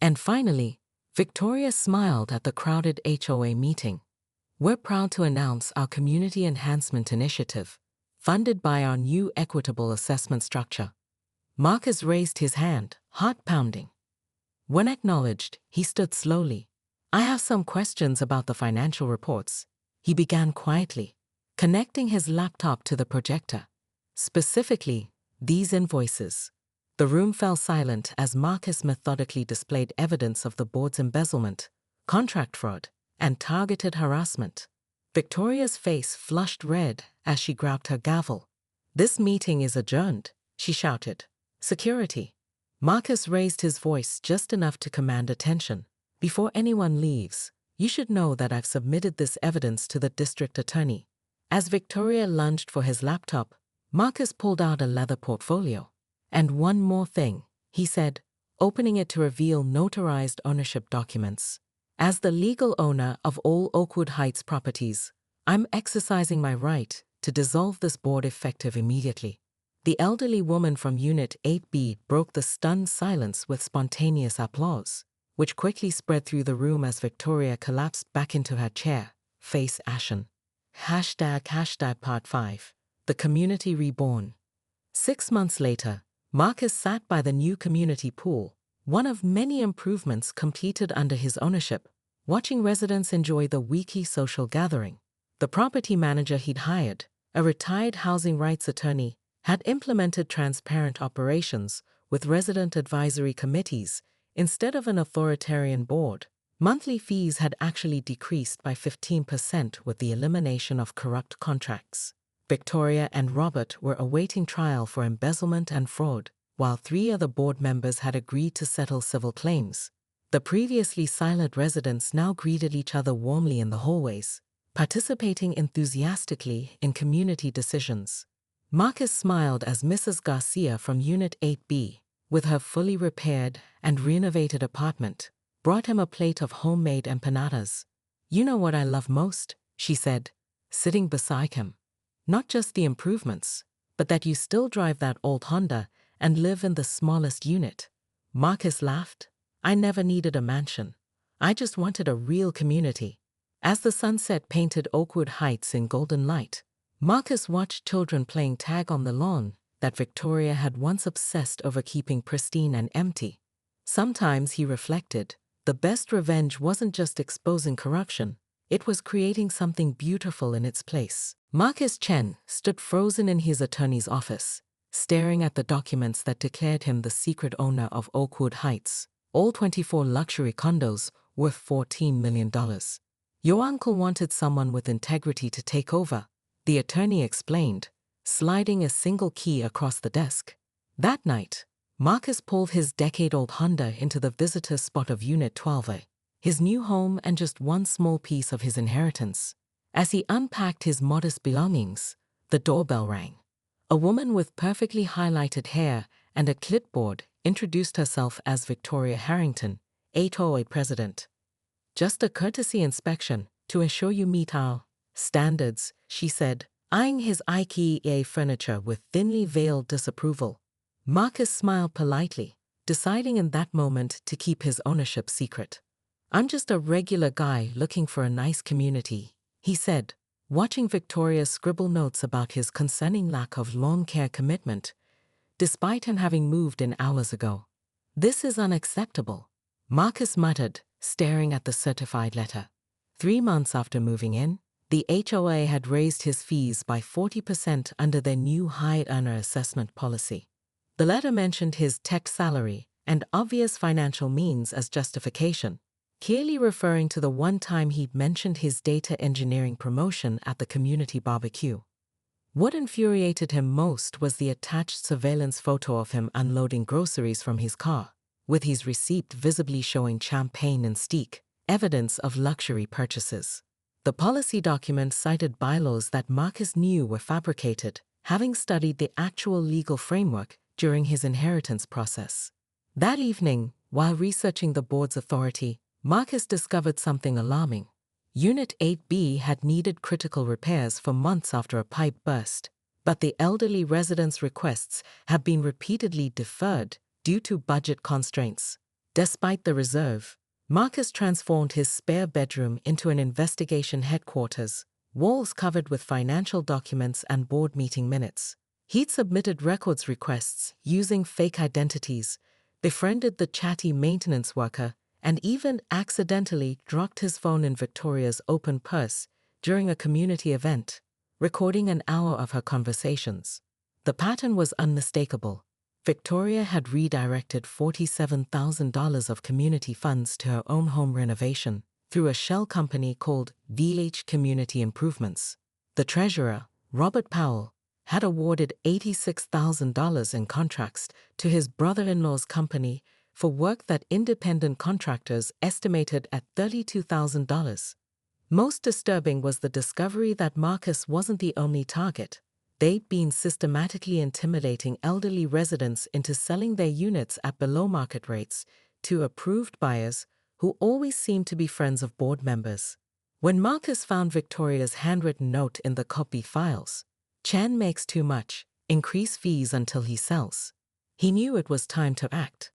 And finally, Victoria smiled at the crowded HOA meeting. We're proud to announce our Community Enhancement Initiative, funded by our new equitable assessment structure. Marcus raised his hand, heart pounding. When acknowledged, he stood slowly. I have some questions about the financial reports, he began quietly, connecting his laptop to the projector. Specifically, these invoices. The room fell silent as Marcus methodically displayed evidence of the board's embezzlement, contract fraud, and targeted harassment. Victoria's face flushed red as she grabbed her gavel. This meeting is adjourned, she shouted. Security. Marcus raised his voice just enough to command attention. Before anyone leaves, you should know that I've submitted this evidence to the district attorney. As Victoria lunged for his laptop, Marcus pulled out a leather portfolio. And one more thing, he said, opening it to reveal notarized ownership documents. As the legal owner of all Oakwood Heights properties, I'm exercising my right to dissolve this board effective immediately. The elderly woman from Unit 8B broke the stunned silence with spontaneous applause, which quickly spread through the room as Victoria collapsed back into her chair, face ashen. Part 5. The Community Reborn. 6 months later, Marcus sat by the new community pool, one of many improvements completed under his ownership, watching residents enjoy the weekly social gathering. The property manager he'd hired, a retired housing rights attorney, had implemented transparent operations with resident advisory committees instead of an authoritarian board. Monthly fees had actually decreased by 15% with the elimination of corrupt contracts. Victoria and Robert were awaiting trial for embezzlement and fraud, while 3 other board members had agreed to settle civil claims. The previously silent residents now greeted each other warmly in the hallways, participating enthusiastically in community decisions. Marcus smiled as Mrs. Garcia from Unit 8B, with her fully repaired and renovated apartment, brought him a plate of homemade empanadas. You know what I love most, she said, sitting beside him. Not just the improvements, but that you still drive that old Honda and live in the smallest unit. Marcus laughed. I never needed a mansion. I just wanted a real community. As the sunset painted Oakwood Heights in golden light, Marcus watched children playing tag on the lawn that Victoria had once obsessed over keeping pristine and empty. Sometimes, he reflected, the best revenge wasn't just exposing corruption, it was creating something beautiful in its place. Marcus Chen stood frozen in his attorney's office, staring at the documents that declared him the secret owner of Oakwood Heights, all 24 luxury condos worth $14 million. Your uncle wanted someone with integrity to take over, the attorney explained, sliding a single key across the desk. That night, Marcus pulled his decade-old Honda into the visitor spot of Unit 12A, his new home and just one small piece of his inheritance. As he unpacked his modest belongings, the doorbell rang. A woman with perfectly highlighted hair and a clipboard introduced herself as Victoria Harrington, HOA president. Just a courtesy inspection to ensure you meet our standards, she said, eyeing his IKEA furniture with thinly veiled disapproval. Marcus smiled politely, deciding in that moment to keep his ownership secret. I'm just a regular guy looking for a nice community, he said, watching Victoria scribble notes about his concerning lack of lawn care commitment, despite him having moved in hours ago. This is unacceptable, Marcus muttered, staring at the certified letter. 3 months after moving in, the HOA had raised his fees by 40% under their new high earner assessment policy. The letter mentioned his tech salary and obvious financial means as justification, clearly referring to the one time he'd mentioned his data engineering promotion at the community barbecue. What infuriated him most was the attached surveillance photo of him unloading groceries from his car, with his receipt visibly showing champagne and steak, evidence of luxury purchases. The policy document cited bylaws that Marcus knew were fabricated, having studied the actual legal framework during his inheritance process. That evening, while researching the board's authority, Marcus discovered something alarming. Unit 8B had needed critical repairs for months after a pipe burst, but the elderly residents' requests had been repeatedly deferred due to budget constraints. Despite the reserve, Marcus transformed his spare bedroom into an investigation headquarters, walls covered with financial documents and board meeting minutes. He'd submitted records requests using fake identities, befriended the chatty maintenance worker, and even accidentally dropped his phone in Victoria's open purse during a community event, recording an hour of her conversations. The pattern was unmistakable. Victoria had redirected $47,000 of community funds to her own home renovation through a shell company called VH Community Improvements. The treasurer, Robert Powell, had awarded $86,000 in contracts to his brother-in-law's company for work that independent contractors estimated at $32,000. Most disturbing was the discovery that Marcus wasn't the only target. They'd been systematically intimidating elderly residents into selling their units at below-market rates to approved buyers who always seemed to be friends of board members. When Marcus found Victoria's handwritten note in the copy files, "Chan makes too much, increase fees until he sells," he knew it was time to act.